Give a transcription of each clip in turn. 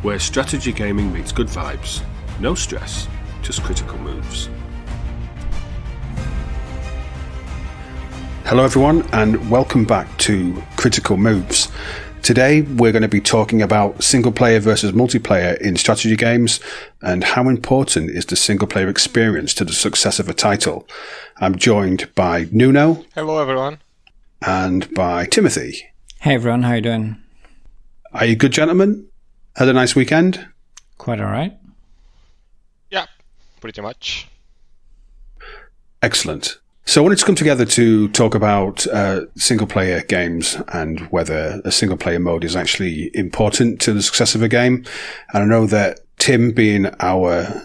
where strategy gaming meets good vibes. No stress, just critical moves. Hello everyone, and welcome back to Critical Moves. Today we're going to be talking about single player versus multiplayer in strategy games and how important is the single player experience to the success of a title. I'm joined by Nuno. Hello everyone. And by Timothy. Hey everyone, how you doing? Are you good, gentlemen? Had a nice weekend? Quite alright. Yeah, pretty much. Excellent. So I wanted to come together to talk about single-player games and whether a single-player mode is actually important to the success of a game. And I know that Tim, being our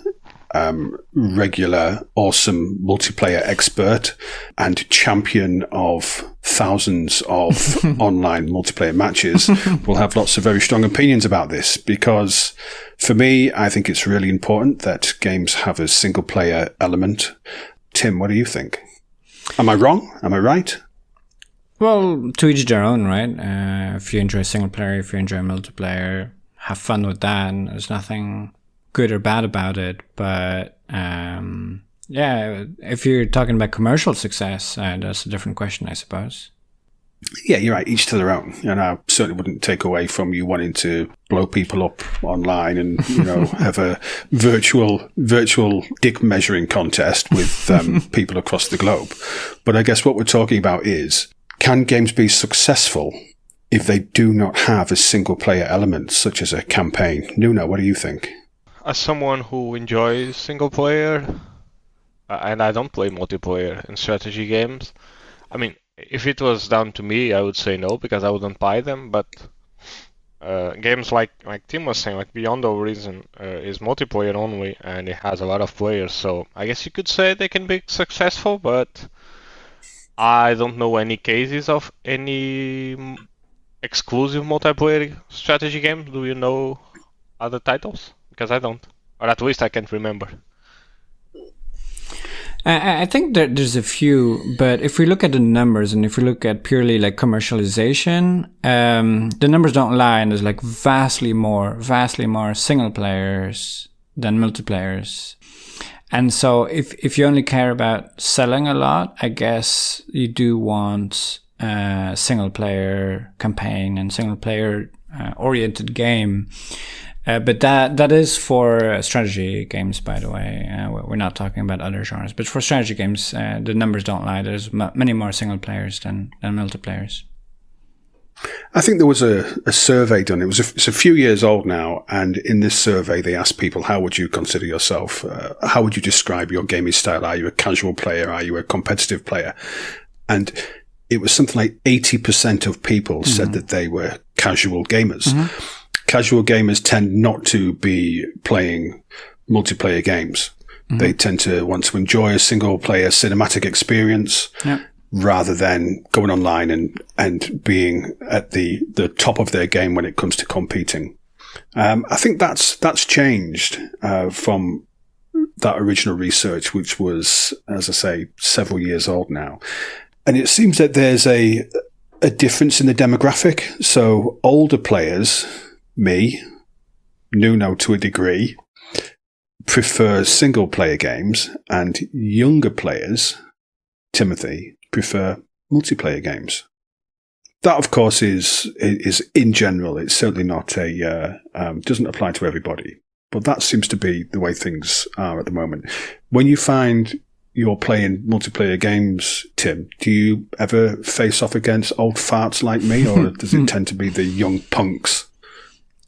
regular, awesome multiplayer expert and champion of thousands of online multiplayer matches, will have lots of very strong opinions about this. Because for me, I think it's really important that games have a single-player element. Tim, what do you think? Am I wrong? Am I right? Well, to each their own, right? If you enjoy single player, if you enjoy multiplayer, have fun with that. And there's nothing good or bad about it. But yeah, if you're talking about commercial success, that's a different question, I suppose. Yeah, you're right. Each to their own. And I certainly wouldn't take away from you wanting to blow people up online and, have a virtual dick measuring contest with people across the globe. But I guess what we're talking about is, can games be successful if they do not have a single player element, such as a campaign? Nuno, what do you think? As someone who enjoys single player, and I don't play multiplayer in strategy games, I mean, if it was down to me, I would say no, because I wouldn't buy them. But games like Tim was saying, like Beyond the Horizon is multiplayer only, and it has a lot of players. So I guess you could say they can be successful, but I don't know any cases of any exclusive multiplayer strategy games. Do you know other titles? Because I don't, or at least I can't remember. I think that there's a few, but if we look at the numbers and if we look at purely like commercialization, the numbers don't lie, and there's like vastly more single players than multiplayers. And so if you only care about selling a lot, I guess you do want a single player campaign and single player oriented game. But that is for strategy games, by the way. We're not talking about other genres. But for strategy games, the numbers don't lie. There's many more single players than multiplayers. I think there was a survey done. It's a few years old now. And in this survey, they asked people, how would you consider yourself? How would you describe your gaming style? Are you a casual player? Are you a competitive player? And it was something like 80% of people said that they were casual gamers. Mm-hmm. Casual gamers tend not to be playing multiplayer games. Mm-hmm. They tend to want to enjoy a single-player cinematic experience rather than going online and being at the top of their game when it comes to competing. I think that's changed from that original research, which was, as I say, several years old now. And it seems that there's a difference in the demographic. So older players, me, Nuno to a degree, prefer single-player games, and younger players, Timothy, prefer multiplayer games. That, of course, is in general. It's certainly not doesn't apply to everybody, but that seems to be the way things are at the moment. When you find you're playing multiplayer games, Tim, do you ever face off against old farts like me, or does it tend to be the young punks?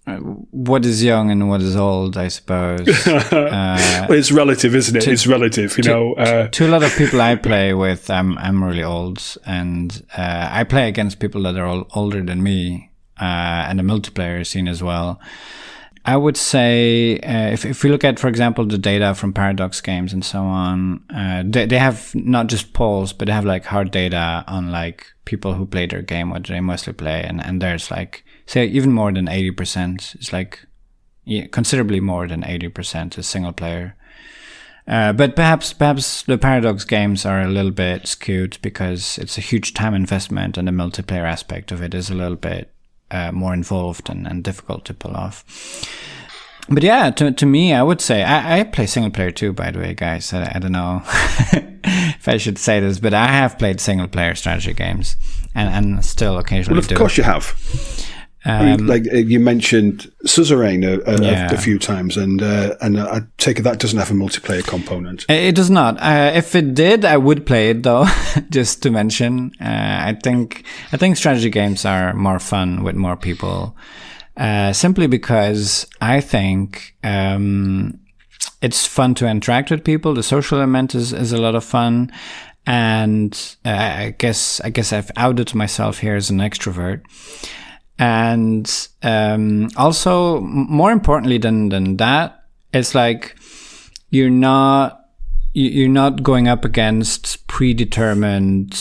What is young and what is old, I suppose. Well, it's relative, isn't it? It's relative, To a lot of people I play with, I'm really old, and I play against people that are all older than me, and the multiplayer scene as well. I would say if we look at, for example, the data from Paradox Games and so on, they have not just polls, but they have like hard data on like people who play their game, what they mostly play, and there's like, say, even more than 80%. It's like considerably more than 80% is single player. But perhaps the Paradox games are a little bit skewed because it's a huge time investment, and the multiplayer aspect of it is a little bit more involved and difficult to pull off. But yeah, to me, I would say I play single player too. By the way, guys, I don't know if I should say this, but I have played single player strategy games, and still occasionally. Well, of course you have. I mean, like you mentioned Suzerain a few times, and I take it that doesn't have a multiplayer component. It does not. If it did, I would play it though. Just to mention, I think strategy games are more fun with more people. Simply because I think it's fun to interact with people. The social element is a lot of fun, and I guess I've outed myself here as an extrovert. And also, more importantly than that, it's like you're not going up against predetermined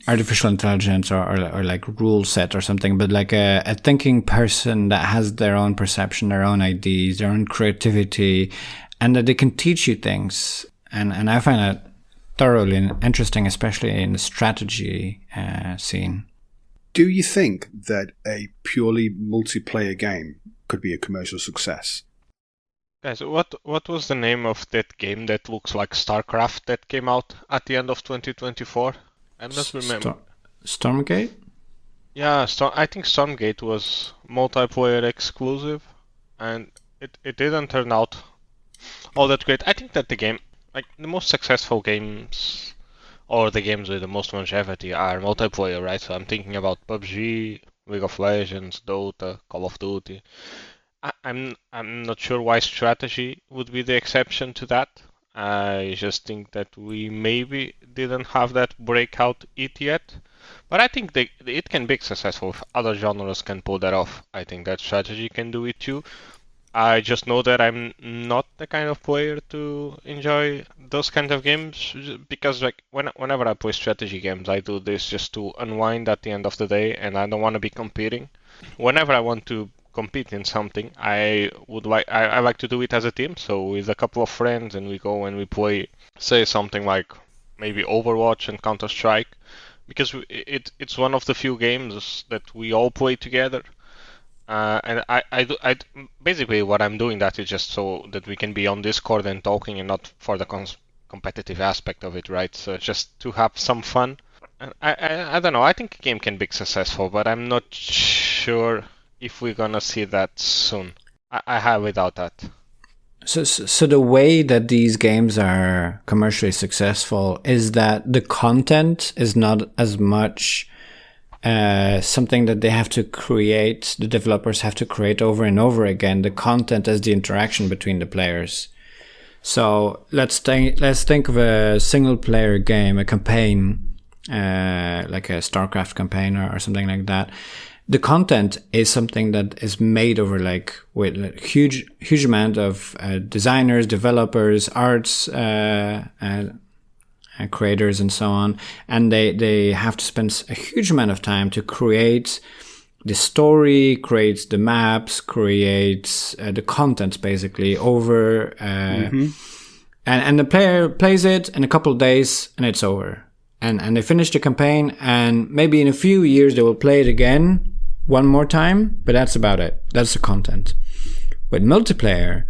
artificial intelligence or like rule set or something, but like a thinking person that has their own perception, their own ideas, their own creativity, and that they can teach you things. And I find that thoroughly interesting, especially in the strategy scene. Do you think that a purely multiplayer game could be a commercial success? Guys, what was the name of that game that looks like StarCraft that came out at the end of 2024? I don't remember. Stormgate? Yeah, I think Stormgate was multiplayer exclusive, and it didn't turn out all that great. I think that the game, like the most successful games, or the games with the most longevity, are multiplayer, right? So I'm thinking about PUBG, League of Legends, Dota, Call of Duty. I'm not sure why strategy would be the exception to that. I just think that we maybe didn't have that breakout hit yet. But I think it can be successful if other genres can pull that off. I think that strategy can do it too. I just know that I'm not the kind of player to enjoy those kinds of games, because like whenever I play strategy games, I do this just to unwind at the end of the day, and I don't want to be competing. Whenever I want to compete in something, I like to do it as a team, so with a couple of friends, and we go and we play, say something like maybe Overwatch and Counter-Strike, because it's one of the few games that we all play together. And I basically what I'm doing that is just so that we can be on Discord and talking, and not for the competitive aspect of it, right? So just to have some fun. And I don't know. I think a game can be successful, but I'm not sure if we're gonna see that soon. I highly doubt that. So the way that these games are commercially successful is that the content is not as much something that they have to create, the developers have to create over and over again. The content is the interaction between the players. So let's think of a single player game, a campaign, like a StarCraft campaign or something like that. The content is something that is made over with huge amount of designers, developers, arts, creators, and so on, and they have to spend a huge amount of time to create the story, create the maps, create the content basically over, and the player plays it in a couple of days and it's over, and they finish the campaign, and maybe in a few years they will play it again one more time, but that's about it. That's the content. With multiplayer,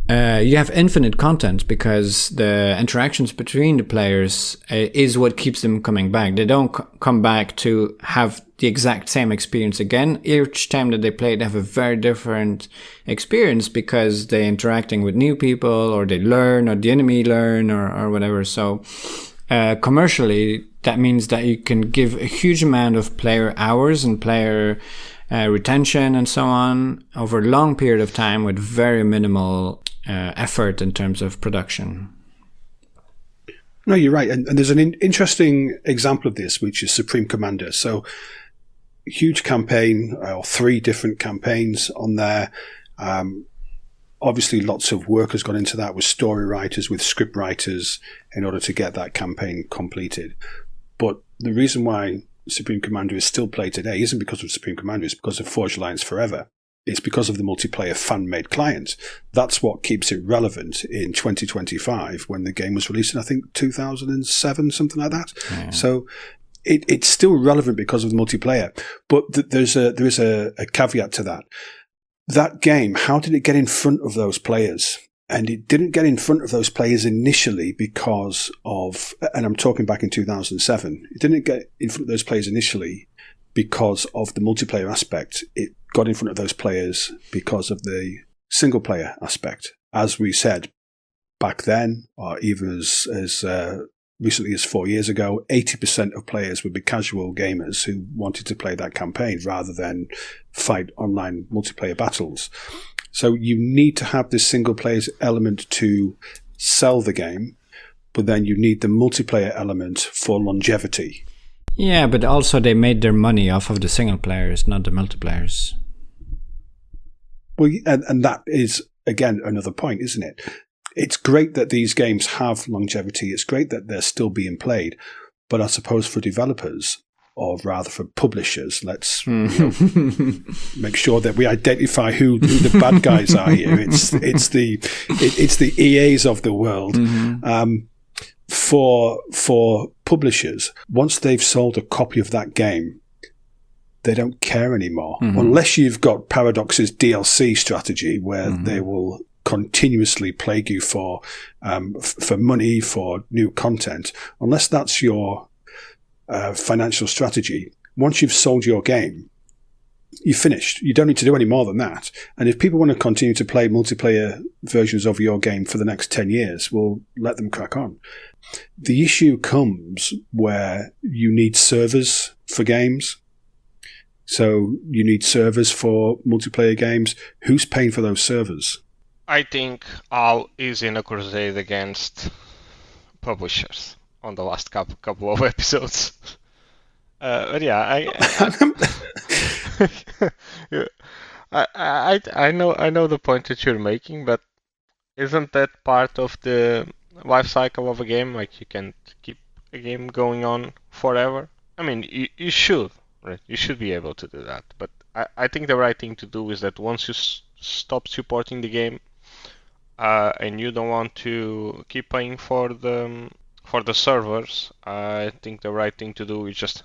you have infinite content, because the interactions between the players is what keeps them coming back. They don't come back to have the exact same experience again. Each time that they play, they have a very different experience, because they're interacting with new people, or they learn, or the enemy learn, or whatever. So commercially, that means that you can give a huge amount of player hours and player retention and so on over a long period of time with very minimal effort in terms of production. No, you're right. And there's an interesting example of this, which is Supreme Commander. So huge campaign, or 3 different campaigns on there. Obviously, lots of work has gone into that with story writers, with script writers, in order to get that campaign completed. But the reason why Supreme Commander is still played today isn't because of Supreme Commander, it's because of Forge Alliance Forever. It's because of the multiplayer fan-made client. That's what keeps it relevant in 2025, when the game was released in, I think, 2007, something like that. Yeah. So it's still relevant because of the multiplayer. But there is a caveat to that. that game, how did it get in front of those players? And it didn't get in front of those players initially because of, and I'm talking back in 2007, it didn't get in front of those players initially because of the multiplayer aspect. It got in front of those players because of the single player aspect. As we said back then, or even as recently as 4 years ago, 80% of players would be casual gamers who wanted to play that campaign rather than fight online multiplayer battles. So you need to have this single player element to sell the game, but then you need the multiplayer element for longevity. Yeah, but also they made their money off of the single players, not the multiplayers. Well, and that is, again, another point, isn't it? It's great that these games have longevity. It's great that they're still being played. But I suppose for developers, or rather for publishers, let's make sure that we identify who the bad guys are here. It's the EAs of the world. Mm-hmm. For publishers, once they've sold a copy of that game, they don't care anymore. Mm-hmm. Unless you've got Paradox's DLC strategy where they will continuously plague you for money, for new content. Unless that's your financial strategy, once you've sold your game, you're finished. You don't need to do any more than that. And if people want to continue to play multiplayer versions of your game for the next 10 years, well, let them crack on. The issue comes where you need servers for games. So you need servers for multiplayer games. Who's paying for those servers? I think Al is in a crusade against publishers on the last couple of episodes. But yeah, I know the point that you're making, but isn't that part of the life cycle of a game? Like, you can't keep a game going on forever. I mean, you should, right? You should be able to do that. But I think the right thing to do is that once you stop supporting the game, and you don't want to keep paying for the servers, I think the right thing to do is just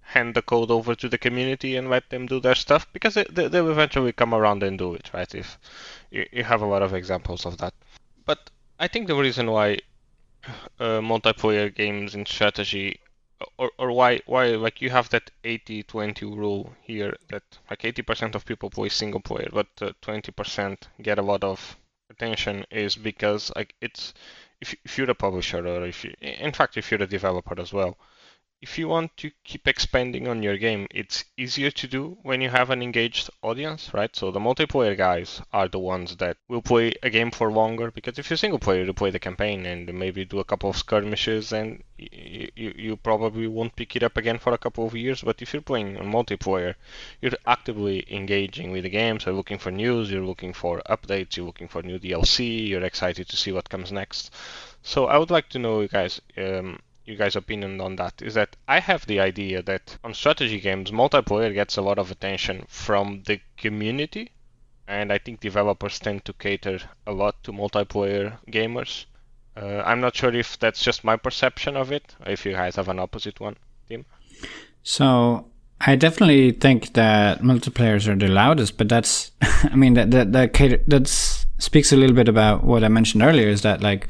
hand the code over to the community and let them do their stuff, because they'll eventually come around and do it, right? If you have a lot of examples of that. But I think the reason why multiplayer games in strategy, or why like you have that 80-20 rule here, that like 80% of people play single player, but 20% get a lot of attention, is because like it's if you're a publisher, or if you're a developer as well, if you want to keep expanding on your game, it's easier to do when you have an engaged audience, right? So the multiplayer guys are the ones that will play a game for longer, because if you're single player, you play the campaign and maybe do a couple of skirmishes, and you probably won't pick it up again for a couple of years. But if you're playing on multiplayer, you're actively engaging with the game, so you're looking for news, you're looking for updates, you're looking for new DLC, you're excited to see what comes next. So I would like to know, you guys' opinion on that. Is that I have the idea that on strategy games, multiplayer gets a lot of attention from the community, and I think developers tend to cater a lot to multiplayer gamers. I'm not sure if that's just my perception of it, or if you guys have an opposite one, Tim. So I definitely think that multiplayers are the loudest, but that's, I mean, that speaks a little bit about what I mentioned earlier, is that like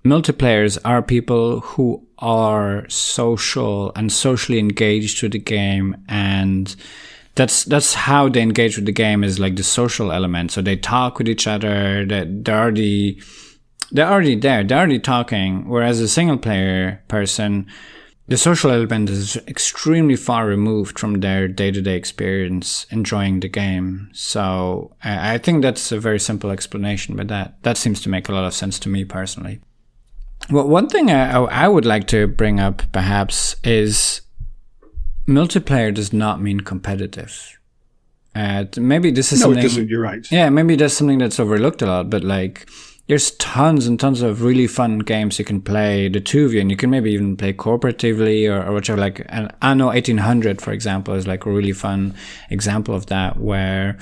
multiplayers are people who are social and socially engaged with the game, and that's how they engage with the game, is like the social element. So they talk with each other, they're already there, they're already talking. Whereas a single player person, the social element is extremely far removed from their day-to-day experience enjoying the game. So I think that's a very simple explanation, but that seems to make a lot of sense to me personally. Well, one thing I would like to bring up perhaps is multiplayer does not mean competitive. Maybe this is something... No, it doesn't, you're right. Yeah, maybe that's something that's overlooked a lot, but like there's tons and tons of really fun games you can play, the two of you, and you can maybe even play cooperatively or whichever. Like Anno 1800, for example, is like a really fun example of that, where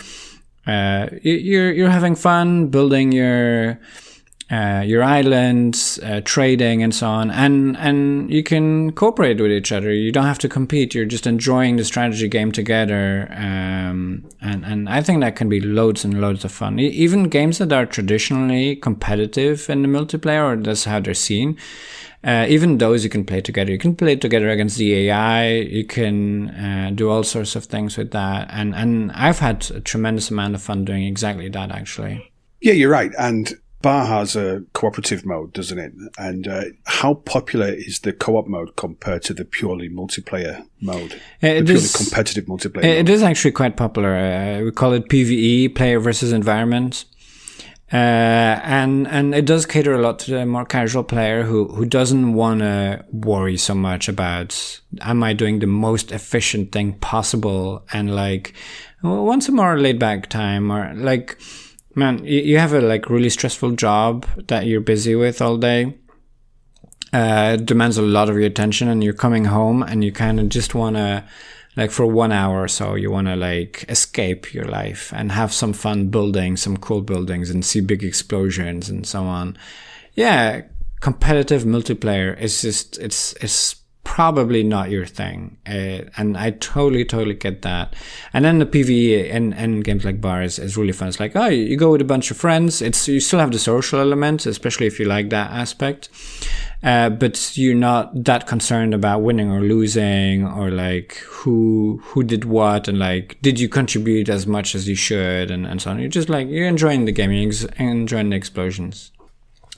you're having fun building your your islands, trading, and so on, and you can cooperate with each other. You don't have to compete. You're just enjoying the strategy game together, and I think that can be loads and loads of fun. Even games that are traditionally competitive in the multiplayer, or that's how they're seen. Even those you can play together. You can play together against the AI. You can do all sorts of things with that, and I've had a tremendous amount of fun doing exactly that, actually. Yeah, you're right, and Bar has a cooperative mode, doesn't it? And how popular is the co-op mode compared to the purely multiplayer mode? Purely competitive multiplayer mode? It is actually quite popular. We call it PvE, player versus environment. And it does cater a lot to the more casual player who doesn't want to worry so much about, am I doing the most efficient thing possible? And like, wants a more laid back time, or like, man, you have a like really stressful job that you're busy with all day. It demands a lot of your attention, and you're coming home and you kind of just want to, like for 1 hour or so, you want to like escape your life and have some fun building some cool buildings and see big explosions and so on. Yeah, competitive multiplayer is just, it's probably not your thing, and I totally get that. And then the PvE in games like Bar is really fun. It's like, oh, you go with a bunch of friends. You still have the social element, especially if you like that aspect, but you're not that concerned about winning or losing, or like who did what, and like did you contribute as much as you should, and so on. You're just like, you're enjoying the game, you're enjoying the explosions.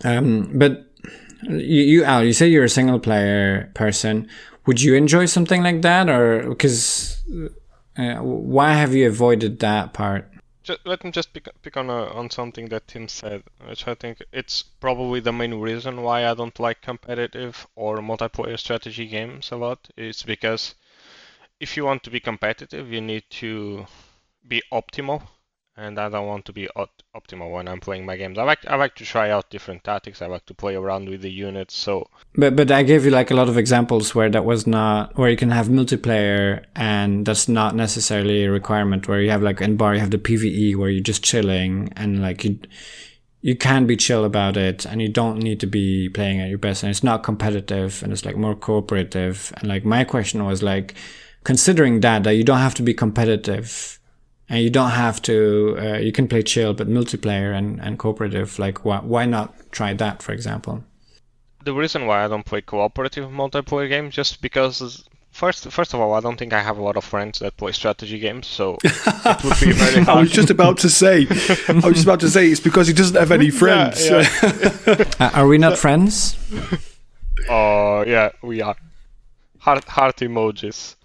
But Al, you say you're a single player person. Would you enjoy something like that, or because why have you avoided that part? Let me just pick on something that Tim said, which I think it's probably the main reason why I don't like competitive or multiplayer strategy games a lot. It's because if you want to be competitive, you need to be optimal. And I don't want to be optimal when I'm playing my games. I like to try out different tactics. I like to play around with the units. So, but I gave you like a lot of examples where that was not, where you can have multiplayer and that's not necessarily a requirement. Where you have like in Bar, you have the PvE where you're just chilling and like you can be chill about it, and you don't need to be playing at your best, and it's not competitive, and it's like more cooperative. And like my question was like, considering that you don't have to be competitive. And you don't have to, you can play chill, but multiplayer and cooperative, like why not try that, for example? The reason why I don't play cooperative multiplayer games, just because, first of all, I don't think I have a lot of friends that play strategy games, so it would be very hard. I was just about to say, it's because he doesn't have any friends. Yeah. Are we not friends? Oh, yeah, we are. Heart emojis.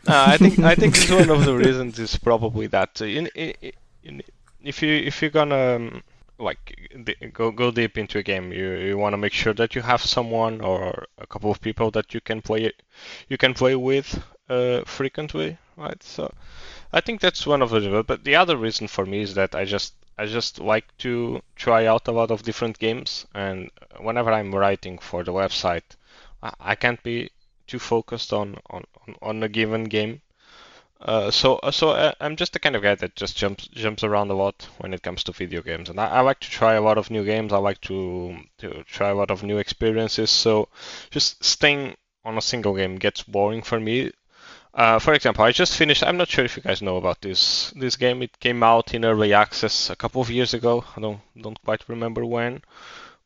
I think it's one of the reasons is probably that if you're gonna like go deep into a game, you want to make sure that you have someone or a couple of people that you can play with frequently, right? So I think that's one of the reasons. But the other reason for me is that I just like to try out a lot of different games, and whenever I'm writing for the website, I can't be too focused on a given game. So I'm just the kind of guy that just jumps around a lot when it comes to video games, and I like to try a lot of new games. I like to try a lot of new experiences. So just staying on a single game gets boring for me. For example, I just finished. I'm not sure if you guys know about this game. It came out in early access a couple of years ago. I don't quite remember when,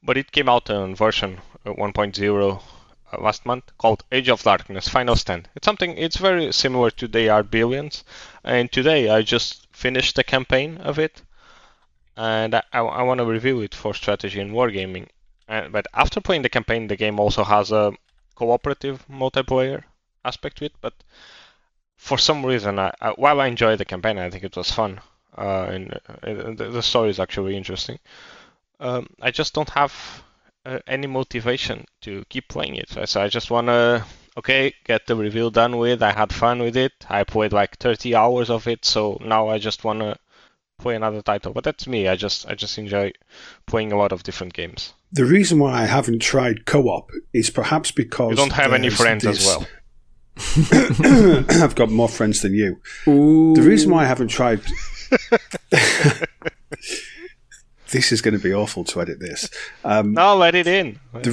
but it came out on version 1.0. Last month, called Age of Darkness Final Stand. It's very similar to They Are Billions, and today I just finished the campaign of it, and I want to review it for strategy and wargaming. But after playing the campaign, the game also has a cooperative multiplayer aspect to it, but for some reason, while I enjoyed the campaign, I think it was fun, and the story is actually interesting. I just don't have any motivation to keep playing it. So I just want to, get the review done with. I had fun with it. I played like 30 hours of it, so now I just want to play another title. But that's me. I just enjoy playing a lot of different games. The reason why I haven't tried co-op is perhaps because you don't have any friends as well. I've got more friends than you. Ooh. The reason why I haven't tried This is going to be awful to edit this. No, let it in. The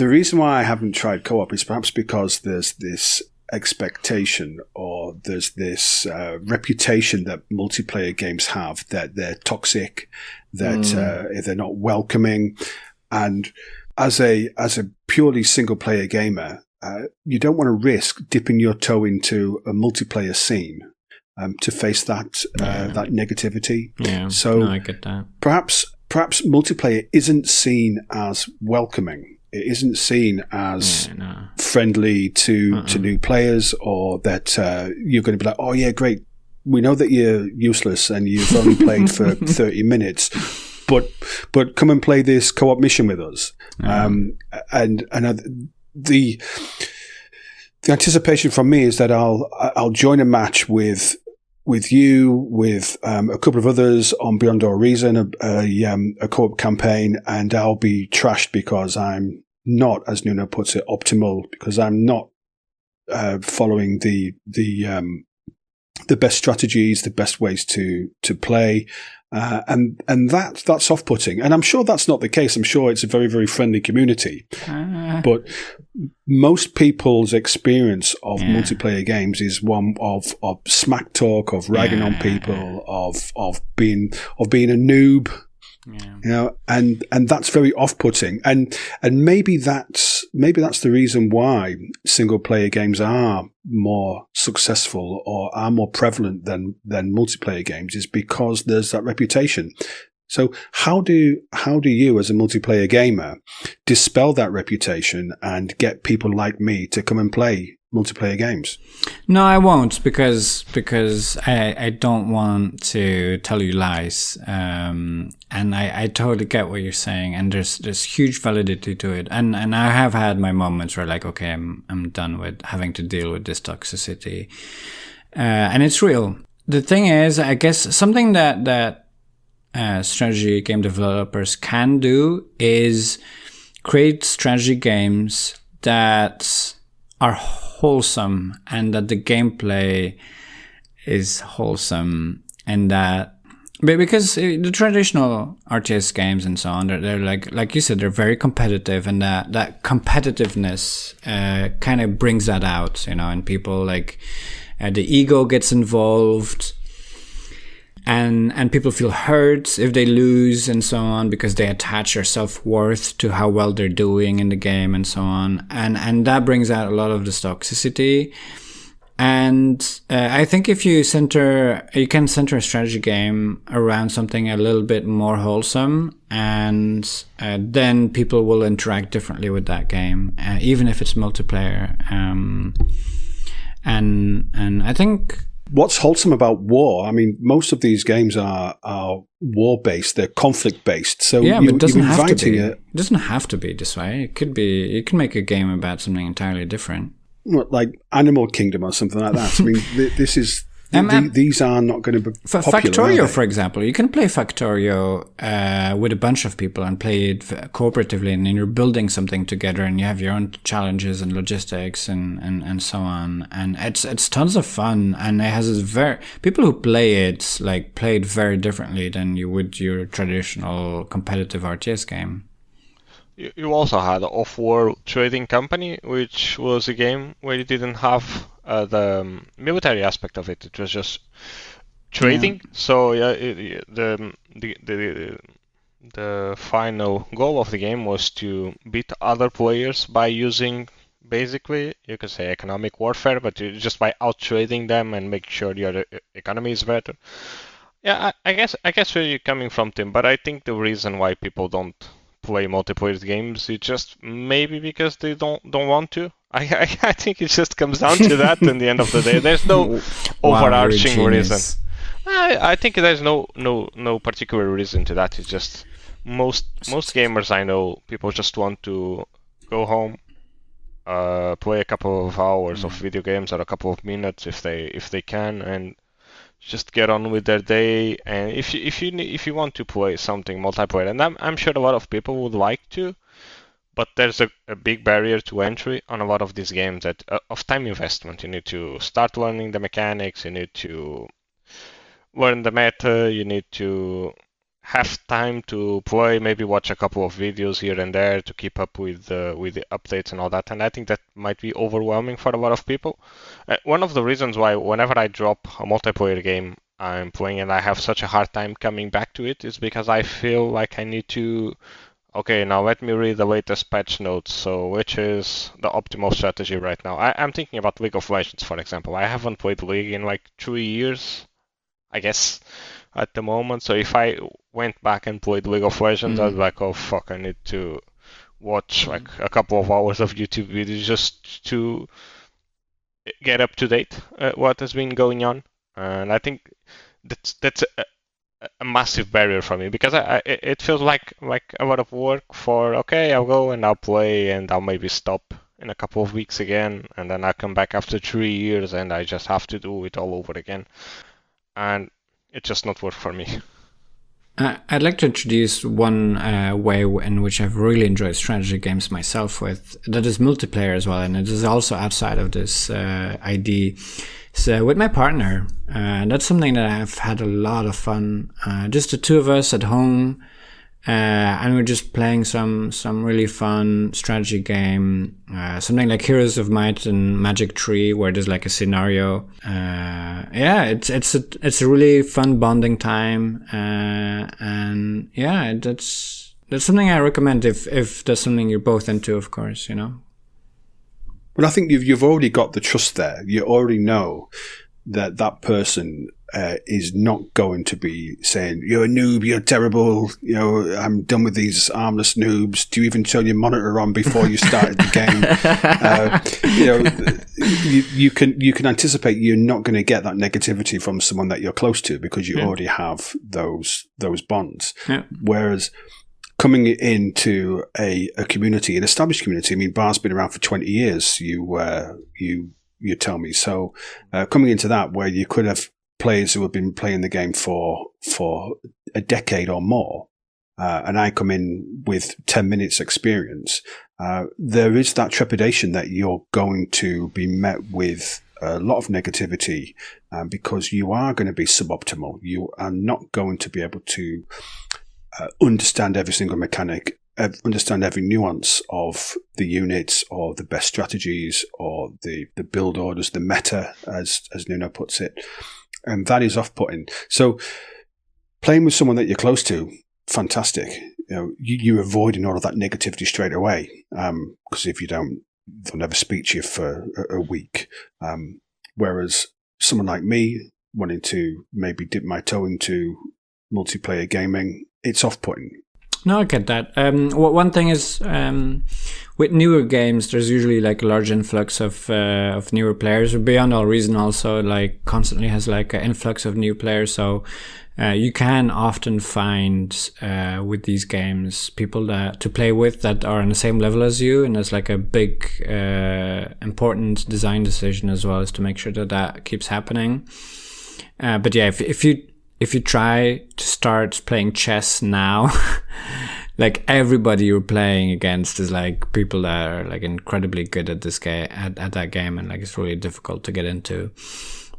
reason why I haven't tried co-op is perhaps because there's this expectation, or there's this reputation that multiplayer games have, that they're toxic, that they're not welcoming, and as a purely single player gamer, you don't want to risk dipping your toe into a multiplayer scene to face that that negativity. Yeah, so no, I get that. Perhaps multiplayer isn't seen as welcoming. It isn't seen as friendly to new players, or that you're going to be like, oh yeah, great. We know that you're useless and you've only played for 30 minutes, but come and play this co-op mission with us. The anticipation from me is that I'll join a match with you, with a couple of others on Beyond Our Reason, a co-op campaign, and I'll be trashed because I'm not, as Nuno puts it, optimal, because I'm not following the best strategies, the best ways to play, and that's off-putting. And I'm sure that's not the case. I'm sure it's a very, very friendly community, but most people's experience of multiplayer games is one of smack talk, of ragging on people, of being a noob. And that's very off-putting, and maybe that's the reason why single player games are more successful or are more prevalent than multiplayer games, is because there's that reputation. So how do you, as a multiplayer gamer, dispel that reputation and get people like me to come and play multiplayer games? No, I won't, because I don't want to tell you lies, and I totally get what you're saying, and there's huge validity to it, and I have had my moments where, like, okay, I'm done with having to deal with this toxicity, and it's real. The thing is, I guess something that strategy game developers can do is create strategy games that are wholesome, and that the gameplay is wholesome, and that, because the traditional RTS games and so on, they're like you said, they're very competitive, and that competitiveness kind of brings that out, and people, like, the ego gets involved, and people feel hurt if they lose and so on, because they attach their self-worth to how well they're doing in the game and so on, and that brings out a lot of this toxicity. And I think if you can center a strategy game around something a little bit more wholesome, and then people will interact differently with that game, even if it's multiplayer. And I think, what's wholesome about war? I mean, most of these games are war-based. They're conflict-based. So but it doesn't have to be. It doesn't have to be this way. It could be. You can make a game about something entirely different, like Animal Kingdom or something like that. I mean, this is. These are not going to be popular, Factorio, for example. You can play Factorio with a bunch of people and play it cooperatively, and you're building something together, and you have your own challenges and logistics and so on. And it's tons of fun, and it has people who play it very differently than you would your traditional competitive RTS game. You also had Off-War Trading Company, which was a game where you didn't have the military aspect of it. It was just trading. Yeah. So the final goal of the game was to beat other players by using, basically, you could say, economic warfare, but just by out trading them and make sure your economy is better. Yeah, I guess where you're coming from, Tim. But I think the reason why people don't play multiplayer games is just maybe because they don't want to. I think it just comes down to that. In the end of the day, there's no overarching reason. I think there's no particular reason to that. It's just most gamers I know, people just want to go home, play a couple of hours of video games or a couple of minutes if they can, and just get on with their day. And if you want to play something multiplayer, and I'm sure a lot of people would like to, but there's a big barrier to entry on a lot of these games of time investment. You need to start learning the mechanics, you need to learn the meta, you need to have time to play, maybe watch a couple of videos here and there to keep up with the updates and all that. And I think that might be overwhelming for a lot of people. One of the reasons why whenever I drop a multiplayer game I'm playing and I have such a hard time coming back to it is because I feel like I need to, okay, now let me read the latest patch notes. So which is the optimal strategy right now? I'm thinking about League of Legends, for example. I haven't played League in like 3 years, I guess, at the moment. So if I went back and played League of Legends, I'd be like, oh fuck, I need to watch like a couple of hours of YouTube videos just to get up to date what has been going on. And I think that's a massive barrier for me because it feels like a lot of work for, okay, I'll go and I'll play and I'll maybe stop in a couple of weeks again, and then I'll come back after 3 years and I just have to do it all over again. And it's just not work for me. I'd like to introduce one way in which I've really enjoyed strategy games myself with, that is multiplayer as well, and it is also outside of this ID. So with my partner, that's something that I've had a lot of fun. Just the two of us at home, and we're just playing some really fun strategy game, something like Heroes of Might and Magic Tree, where there's like a scenario. Yeah, it's a really fun bonding time, and yeah, that's something I recommend if that's something you're both into, of course, you know. Well, I think you've already got the trust there. You already know that person is not going to be saying, you're a noob, you're terrible, I'm done with these armless noobs. Do you even turn your monitor on before you started the game? You can anticipate you're not going to get that negativity from someone that you're close to because you already have those bonds. Yeah. Whereas coming into a community, an established community, I mean, Bar's been around for 20 years, you tell me. So coming into that, where you could have players who have been playing the game for a decade or more, and I come in with 10 minutes experience, there is that trepidation that you're going to be met with a lot of negativity because you are going to be suboptimal. You are not going to be able to understand every single mechanic, understand every nuance of the units or the best strategies or the build orders, the meta, as Nuno puts it. And that is off-putting. So playing with someone that you're close to, fantastic. You're avoiding all of that negativity straight away. Because if you don't, they'll never speak to you for a week. Whereas someone like me, wanting to maybe dip my toe into multiplayer gaming, it's off-putting. No, I get that. One thing is, with newer games, there's usually like a large influx of newer players. Beyond All Reason also like constantly has like an influx of new players. So you can often find with these games people to play with that are on the same level as you, and it's like a big important design decision as well, is to make sure that keeps happening. But yeah, if you try to start playing chess now, like everybody you're playing against is like people that are like incredibly good at this game, at that game, and like it's really difficult to get into.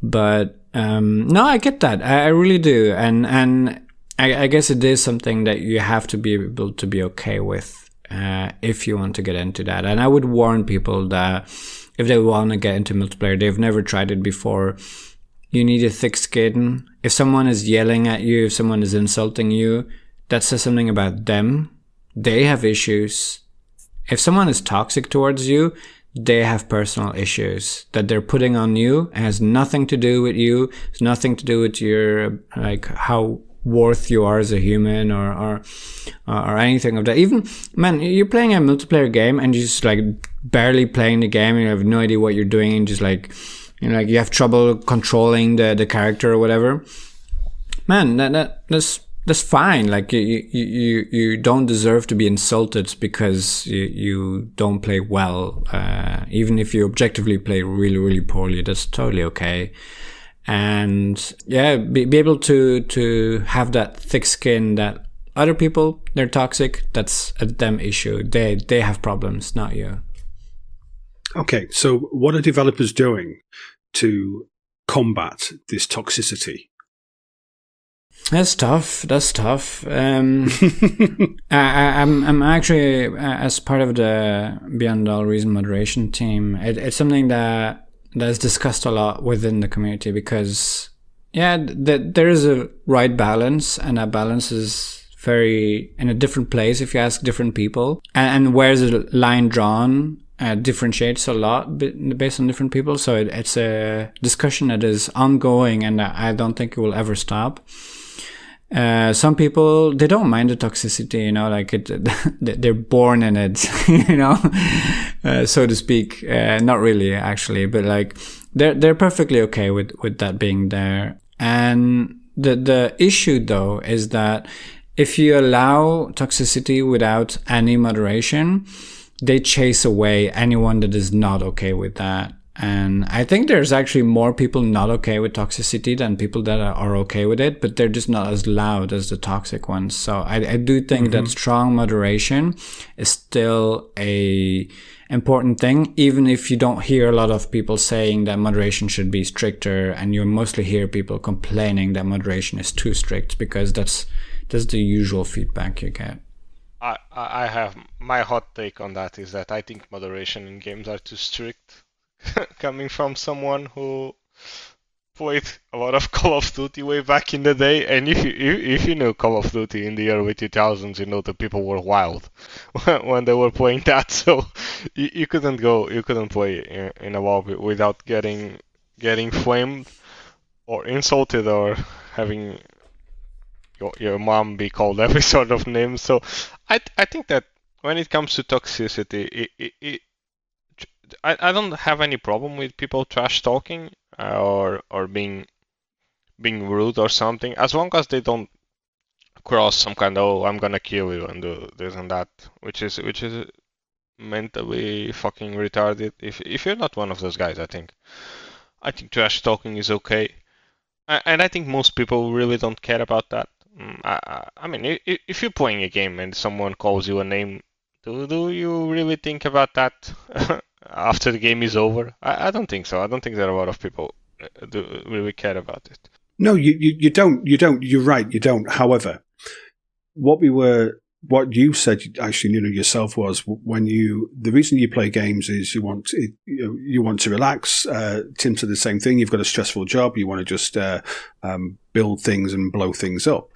But no, I get that. I really do, and I guess it is something that you have to be able to be okay with if you want to get into that. And I would warn people that if they want to get into multiplayer, they've never tried it before, you need a thick skin. If someone is yelling at you, if someone is insulting you, that says something about them. They have issues. If someone is toxic towards you, they have personal issues that they're putting on you. It has nothing to do with you. It's nothing to do with your, like, how worth you are as a human or anything of that. Even, man, you're playing a multiplayer game and you're just like barely playing the game and you have no idea what you're doing and just like, like you have trouble controlling the character or whatever. Man, that's fine. Like you don't deserve to be insulted because you don't play well. Even if you objectively play really, really poorly, that's totally okay. And yeah, be able to have that thick skin that other people, they're toxic. That's a them issue. They have problems, not you. Okay, so what are developers doing to combat this toxicity? That's tough. I'm actually as part of the Beyond All Reason moderation team. It's something that's discussed a lot within the community because, there is a right balance, and that balance is very in a different place if you ask different people. And where's the line drawn differentiates a lot based on different people. So it's a discussion that is ongoing, and I don't think it will ever stop. Some people, they don't mind the toxicity, like they're born in it, so to speak. Not really, actually, but like they're perfectly okay with that being there. And the issue though is that if you allow toxicity without any moderation, they chase away anyone that is not okay with that. And I think there's actually more people not okay with toxicity than people that are okay with it, but they're just not as loud as the toxic ones. So I do think that strong moderation is still a important thing, even if you don't hear a lot of people saying that moderation should be stricter, and you mostly hear people complaining that moderation is too strict, because that's the usual feedback you get. I have my hot take on that is that I think moderation in games are too strict. Coming from someone who played a lot of Call of Duty way back in the day, and if you know Call of Duty in the early 2000s, you know the people were wild when they were playing that. So you couldn't play in a WoW without getting flamed or insulted or having your mom be called every sort of name. So I think that when it comes to toxicity, I don't have any problem with people trash talking or being rude or something, as long as they don't cross some kind of I'm gonna kill you and do this and that, which is mentally fucking retarded. If you're not one of those guys, I think trash talking is okay, and I think most people really don't care about that. I mean, if you're playing a game and someone calls you a name, do you really think about that? After the game is over? I don't think so. I don't think there are a lot of people do really care about it. No, you don't. You're right. You don't. However, what you said actually, yourself was the reason you play games is you want to relax. Tim said the same thing. You've got a stressful job. You want to just build things and blow things up.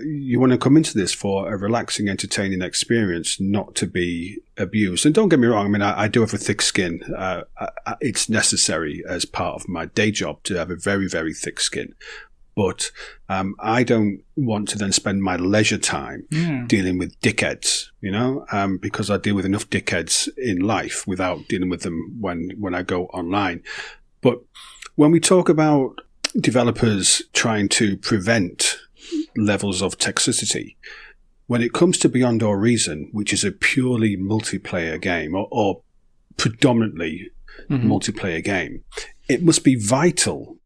You want to come into this for a relaxing, entertaining experience, not to be abused. And don't get me wrong. I mean, I do have a thick skin. It's necessary as part of my day job to have a very, very thick skin. But I don't want to then spend my leisure time dealing with dickheads, because I deal with enough dickheads in life without dealing with them when I go online. But when we talk about developers trying to prevent levels of toxicity, when it comes to Beyond All Reason, which is a purely multiplayer game or predominantly multiplayer game, it must be vital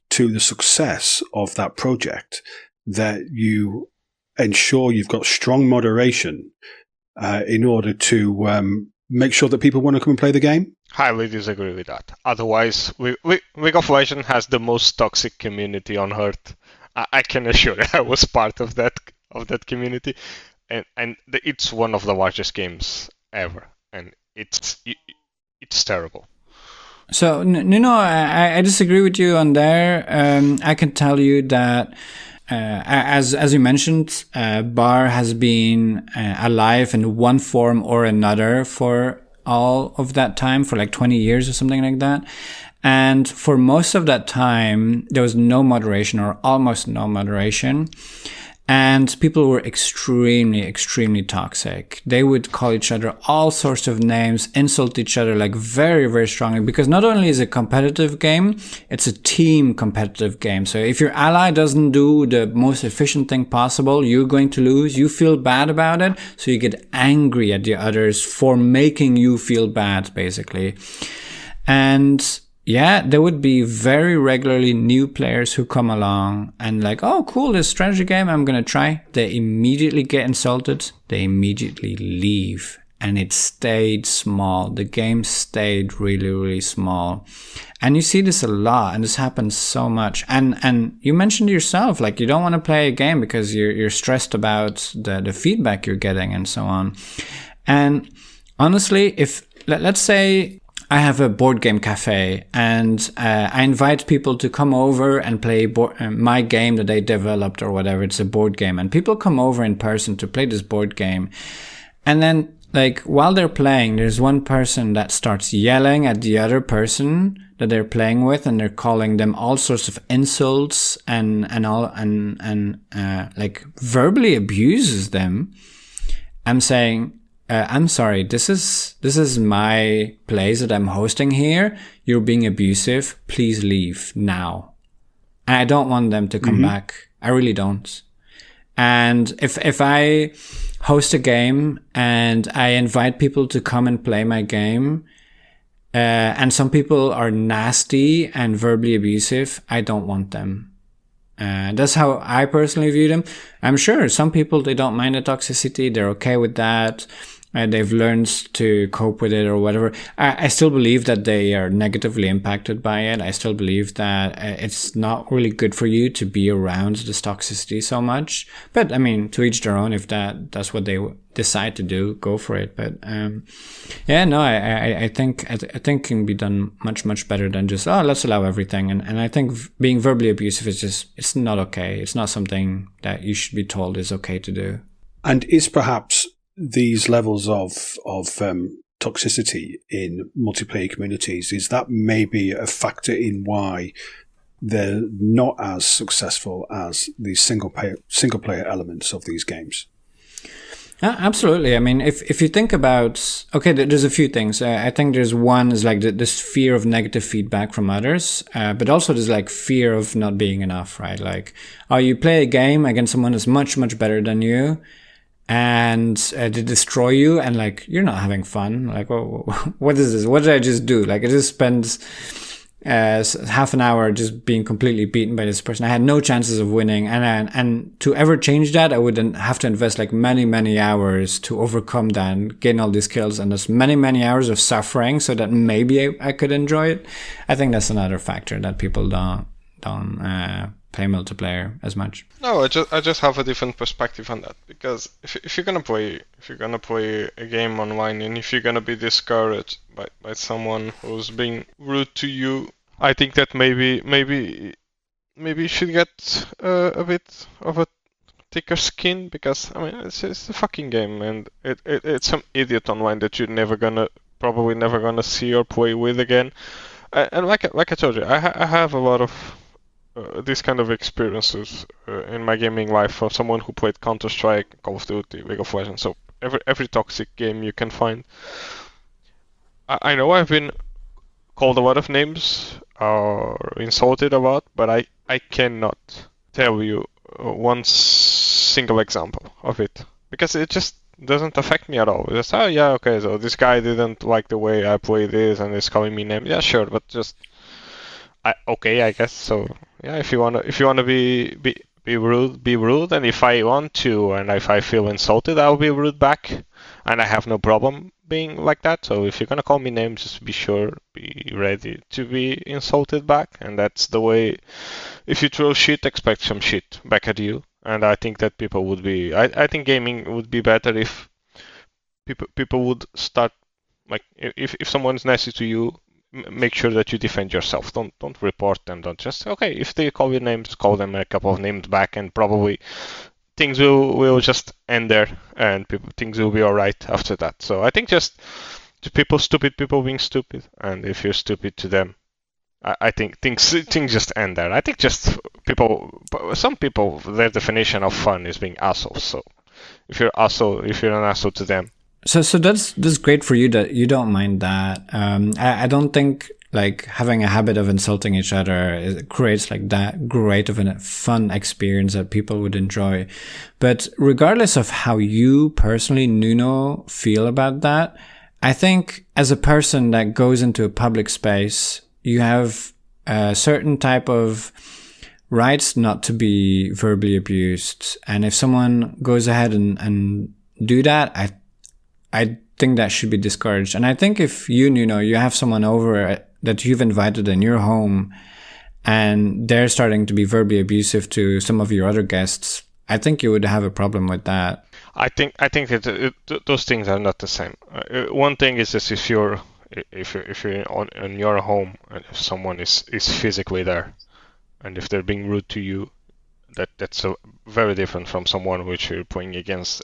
to the success of that project that you ensure you've got strong moderation in order to make sure that people want to come and play the game? Highly disagree with that. Otherwise, League of Legends has the most toxic community on Earth. I can assure you, I was part of that community, and it's one of the largest games ever, and it's terrible. So, Nuno, I disagree with you on there. I can tell you that, as you mentioned, Bar has been alive in one form or another for all of that time, for like 20 years or something like that. And for most of that time, there was no moderation or almost no moderation. And people were extremely, extremely toxic. They would call each other all sorts of names, insult each other like very, very strongly. Because not only is it a competitive game, it's a team competitive game. So if your ally doesn't do the most efficient thing possible, you're going to lose. You feel bad about it. So you get angry at the others for making you feel bad, basically. And yeah, there would be very regularly new players who come along and like, oh, cool, this strategy game, I'm going to try. They immediately get insulted. They immediately leave. and it stayed small. The game stayed really, really small. And you see this a lot, and this happens so much. And you mentioned yourself, like, you don't want to play a game because you're stressed about the feedback you're getting and so on. And honestly, if let's say I have a board game cafe and I invite people to come over and play my game that they developed or whatever, it's a board game, and people come over in person to play this board game. And then, like, while they're playing, there's one person that starts yelling at the other person that they're playing with, and they're calling them all sorts of insults and like verbally abuses them. I'm saying, I'm sorry, this is my place that I'm hosting here. You're being abusive. Please leave now. And I don't want them to come back. I really don't. And if I host a game and I invite people to come and play my game, and some people are nasty and verbally abusive, I don't want them. That's how I personally view them. I'm sure some people, they don't mind the toxicity. They're okay with that. They've learned to cope with it or whatever. I still believe that they are negatively impacted by it. I still believe that it's not really good for you to be around this toxicity so much. But I mean, to each their own. If that's what they decide to do, go for it. But I think it can be done much better than just, let's allow everything. And I think being verbally abusive is just, it's not okay. It's not something that you should be told is okay to do. And is perhaps these levels of toxicity in multiplayer communities, is that maybe a factor in why they're not as successful as the single player elements of these games? Absolutely. I mean, if you think about, okay, there's a few things. I think there's one is like this fear of negative feedback from others, but also there's like fear of not being enough, right? Like, you play a game against someone that's much better than you, and they destroy you, and like, you're not having fun. Like, what is this? What did I just do? Like, I just spent half an hour just being completely beaten by this person. I had no chances of winning, and to ever change that, I would then have to invest like many hours to overcome that and gain all these skills, and there's many hours of suffering so that maybe I could enjoy it. I think that's another factor that people don't play multiplayer as much. No, I just have a different perspective on that, because if you're gonna play a game online, and if you're gonna be discouraged by someone who's being rude to you, I think that maybe you should get a bit of a thicker skin, because I mean, it's a fucking game, and it's some idiot online that you're probably never gonna see or play with again. And like I told you, I have a lot of these kind of experiences in my gaming life from someone who played Counter-Strike, Call of Duty, League of Legends, so every toxic game you can find. I know I've been called a lot of names or insulted a lot, but I cannot tell you one single example of it, because it just doesn't affect me at all. It's just, okay, so this guy didn't like the way I play this and is calling me names. Yeah, sure, but just I guess so. Yeah, if you wanna be rude, be rude, and if I want to, and if I feel insulted, I'll be rude back, and I have no problem being like that. So if you're gonna call me names, just be ready to be insulted back, and that's the way. If you throw shit, expect some shit back at you, and I think that people would be. I think gaming would be better if people would start, like, if someone's nasty to you, make sure that you defend yourself. Don't report them. Don't just, okay, if they call you names, call them a couple of names back, and probably things will just end there, and things will be all right after that. So I think just to stupid people being stupid, and if you're stupid to them, I think things just end there. I think just some people, their definition of fun is being assholes. So if you're an asshole to them. So that's great for you that you don't mind that. I don't think like having a habit of insulting each other creates like that great of a fun experience that people would enjoy. But regardless of how you personally, Nuno, feel about that, I think as a person that goes into a public space, you have a certain type of rights not to be verbally abused. And if someone goes ahead and do that, I think that should be discouraged. And I think if you have someone over that you've invited in your home and they're starting to be verbally abusive to some of your other guests, I think you would have a problem with that. I think those things are not the same. One thing is this: if you're in your home and if someone is physically there, and if they're being rude to you, that's very different from someone which you're playing against,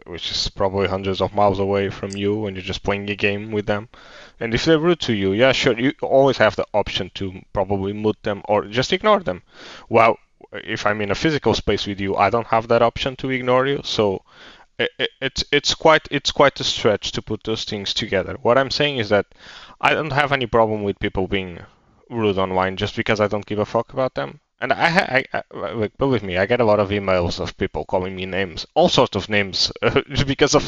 which is probably hundreds of miles away from you when you're just playing a game with them. And if they're rude to you, yeah, sure, you always have the option to probably mute them or just ignore them. Well, if I'm in a physical space with you, I don't have that option to ignore you. So it's quite a stretch to put those things together. What I'm saying is that I don't have any problem with people being rude online just because I don't give a fuck about them. And like, believe me, I get a lot of emails of people calling me names, all sorts of names, just because of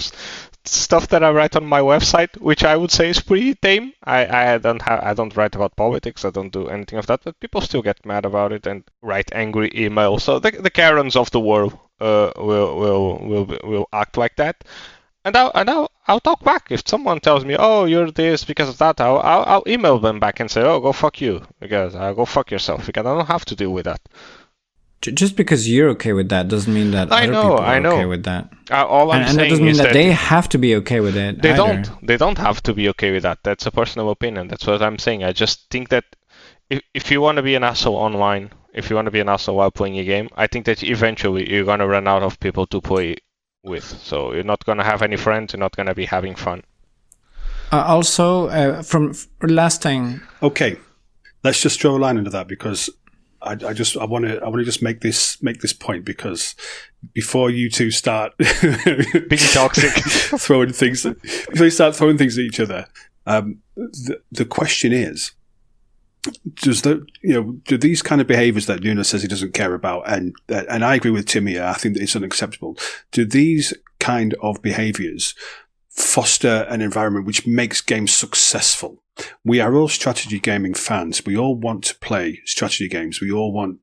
stuff that I write on my website, which I would say is pretty tame. I don't write about politics, I don't do anything of that, but people still get mad about it and write angry emails. So the Karens of the world will act like that. And I'll talk back. If someone tells me, "Oh, you're this because of that," I'll email them back and say, "Oh, go fuck you," because go fuck yourself, because I don't have to deal with that. Just because you're okay with that doesn't mean that other people are okay with that. All I'm and saying that doesn't mean is that they have to be okay with it. They either. don't. They don't have to be okay with that. That's a personal opinion. That's what I'm saying. I just think that if you want to be an asshole online, if you want to be an asshole while playing a game, I think that eventually you're gonna run out of people to play with. So you're not going to have any friends, you're not going to be having fun. Also, from last thing. Okay, let's just draw a line under that, because I want to just make this point, because before you two start being toxic, before you start throwing things at each other, the question is, do these kind of behaviours that Nuno says he doesn't care about, and I agree with Tim here, I think that it's unacceptable. Do these kind of behaviours foster an environment which makes games successful? We are all strategy gaming fans. We all want to play strategy games. We all want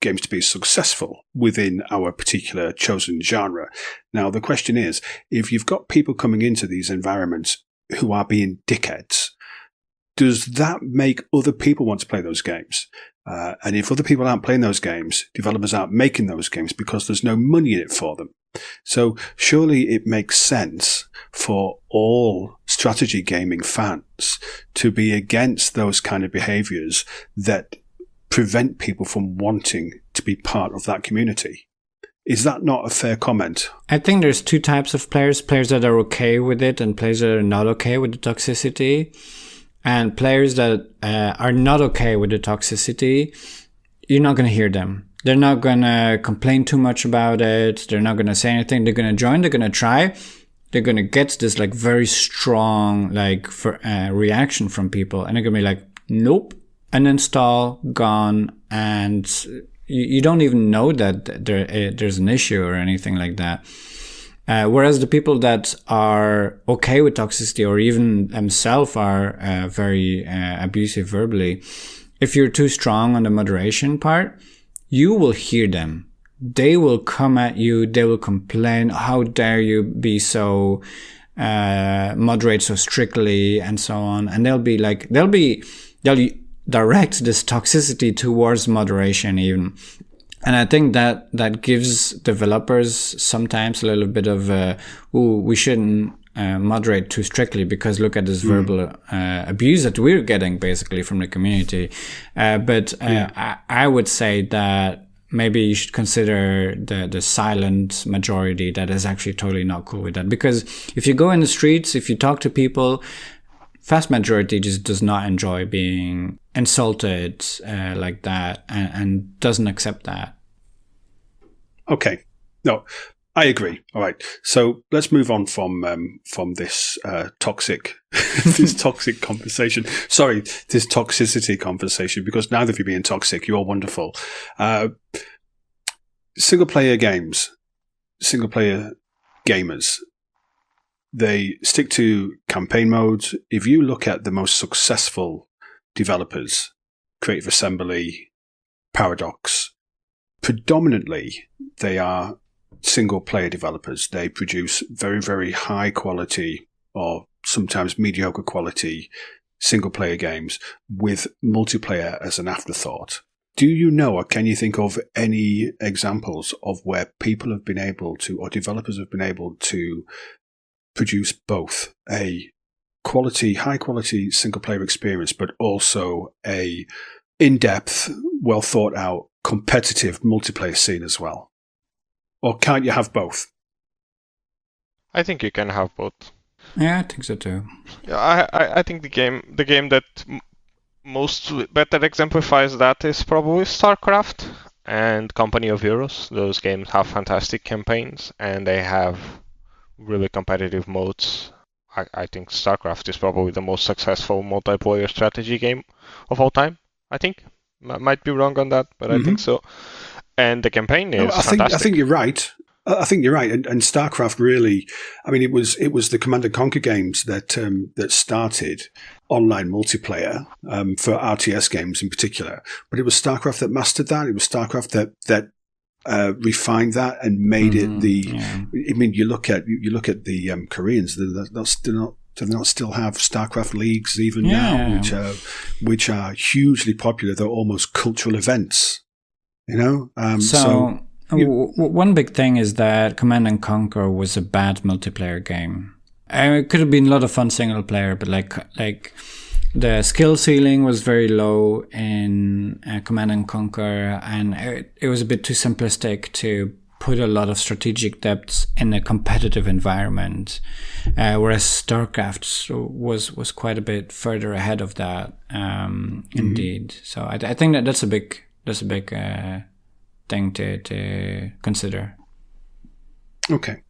games to be successful within our particular chosen genre. Now, the question is, if you've got people coming into these environments who are being dickheads, does that make other people want to play those games? And if other people aren't playing those games, developers aren't making those games because there's no money in it for them. So surely it makes sense for all strategy gaming fans to be against those kind of behaviors that prevent people from wanting to be part of that community. Is that not a fair comment? I think there's two types of players that are okay with it and players that are not okay with the toxicity. And players that are not okay with the toxicity, you're not going to hear them. They're not going to complain too much about it. They're not going to say anything. They're going to join. They're going to try. They're going to get this like very strong reaction from people. And they're going to be like, nope, uninstall, gone. And you don't even know that there's an issue or anything like that. Whereas the people that are okay with toxicity or even themselves are very abusive verbally, if you're too strong on the moderation part, you will hear them. They will come at you. They will complain. How dare you be so moderate so strictly and so on. And they'll direct this toxicity towards moderation even. And I think that gives developers sometimes a little bit of, we shouldn't moderate too strictly because look at this verbal abuse that we're getting basically from the community. I would say that maybe you should consider the silent majority that is actually totally not cool with that. Because if you go in the streets, if you talk to people, vast majority just does not enjoy being insulted like that and doesn't accept that. Okay. No, I agree. All right. So let's move on from this toxic this toxic conversation. Sorry, this toxicity conversation, because neither of you being toxic, you're wonderful. Single player games, single player gamers, they stick to campaign modes. If you look at the most successful developers, Creative Assembly, Paradox, predominantly they are single player developers. They produce very, very high quality or sometimes mediocre quality single-player games with multiplayer as an afterthought. Do you know, or can you think of any examples of where people have been able to, or developers have been able to produce both a high-quality single-player experience, but also a in-depth, well-thought-out, competitive multiplayer scene as well? Or can't you have both? I think you can have both. Yeah, I think so too. Yeah, I think the game that most better exemplifies that is probably StarCraft and Company of Heroes. Those games have fantastic campaigns and they have really competitive modes. I think StarCraft is probably the most successful multiplayer strategy game of all time. I think. Might be wrong on that, but I think so. And the campaign is fantastic. I think you're right. I think you're right. And StarCraft really, I mean, it was the Command and Conquer games that started online multiplayer for RTS games in particular. But it was StarCraft that mastered that. It was StarCraft that refined that and made it I mean, you look at the Koreans. Do they not still have StarCraft leagues even now, which are hugely popular? They're almost cultural events, you know. One big thing is that Command and Conquer was a bad multiplayer game. It could have been a lot of fun single player, but like the skill ceiling was very low in Command and Conquer, and it was a bit too simplistic to put a lot of strategic depth in a competitive environment, whereas StarCraft was quite a bit further ahead of that. Indeed, so I think that's a big thing to consider. Okay,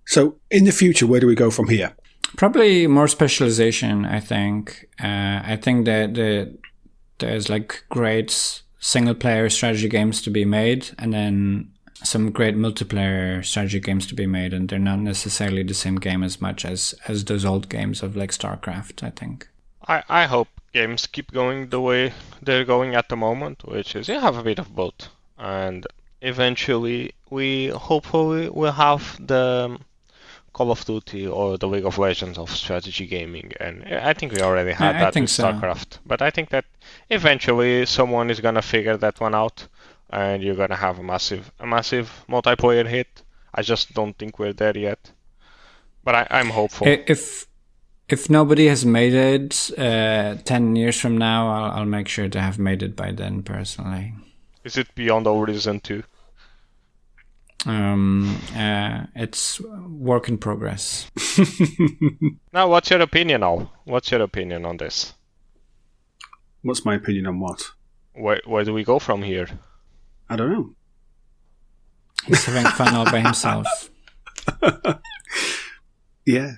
so in the future, where do we go from here? Probably more specialization. I think that there's like great single player strategy games to be made, and then some great multiplayer strategy games to be made, and they're not necessarily the same game as much as those old games of like StarCraft, I think. I hope games keep going the way they're going at the moment, which is you have a bit of both. And eventually we hopefully will have the Call of Duty or the League of Legends of strategy gaming. And I think we already had that with StarCraft. But I think that eventually someone is gonna figure that one out, and you're gonna have a massive multiplayer hit. I just don't think we're there yet, but I'm hopeful. If nobody has made it 10 years from now, I'll make sure to have made it by then personally. Is it Beyond Horizon 2? It's work in progress. Now, what's your opinion, Al? What's your opinion on this? What's my opinion on what? Where do we go from here? I don't know. He's having fun all by himself. Yeah.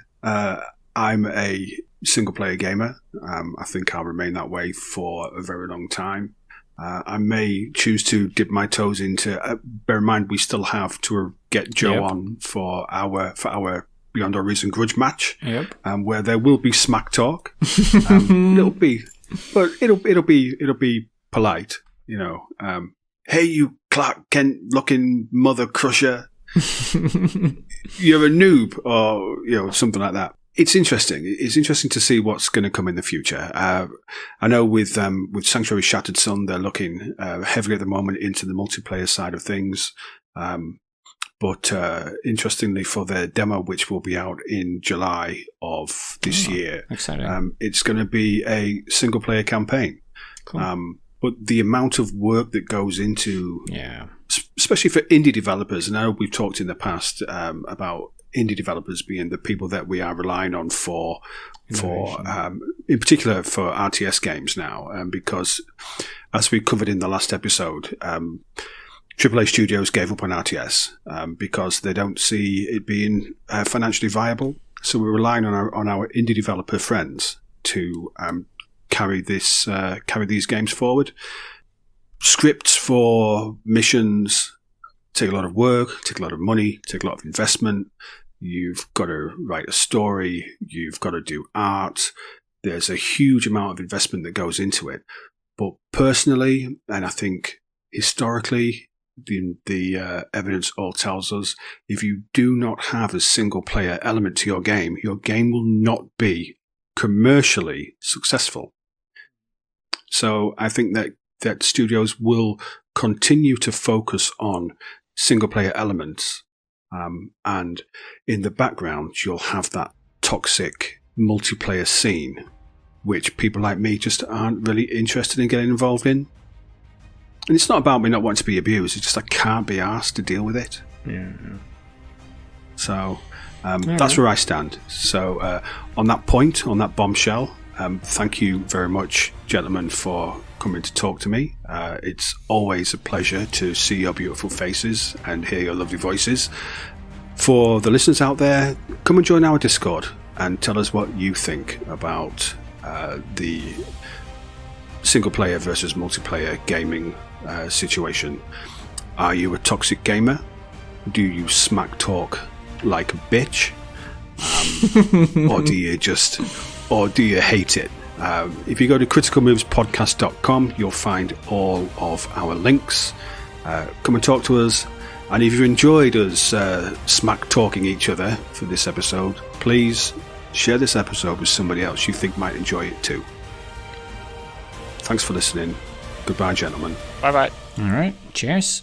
I'm a single-player gamer. I think I'll remain that way for a very long time. I may choose to dip my toes into. Bear in mind, we still have to get Joe on for our Beyond Horizon Grudge match, where there will be smack talk. It'll be polite, you know. Hey, you Clark Kent looking mother crusher, you're a noob, or something like that. It's interesting. It's interesting to see what's going to come in the future. I know with Sanctuary Shattered Sun, they're looking heavily at the moment into the multiplayer side of things. But interestingly, for their demo, which will be out in July of this year, it's going to be a single player campaign. Cool. But the amount of work that goes into, especially for indie developers, and I know we've talked in the past about indie developers being the people that we are relying on for in particular for RTS games now, because as we covered in the last episode, AAA studios gave up on RTS because they don't see it being financially viable. So we're relying on our indie developer friends to carry these games forward. Scripts for missions take a lot of work, take a lot of money, take a lot of investment. You've got to write a story. You've got to do art. There's a huge amount of investment that goes into it. But personally, and I think historically, the evidence all tells us, if you do not have a single player element to your game will not be commercially successful. So I think that studios will continue to focus on single player elements, and in the background you'll have that toxic multiplayer scene, which people like me just aren't really interested in getting involved in. And it's not about me not wanting to be abused, it's just I can't be asked to deal with it. Yeah. So that's where I stand. So on that point, on that bombshell, thank you very much, gentlemen, for coming to talk to me. It's always a pleasure to see your beautiful faces and hear your lovely voices. For the listeners out there, come and join our Discord and tell us what you think about the single player versus multiplayer gaming situation. Are you a toxic gamer? Do you smack talk like a bitch? or do you hate it? If you go to criticalmovespodcast.com, you'll find all of our links. Come and talk to us. And if you enjoyed us smack talking each other for this episode, please share this episode with somebody else you think might enjoy it too. Thanks for listening. Goodbye, gentlemen. Bye-bye. All right. Cheers.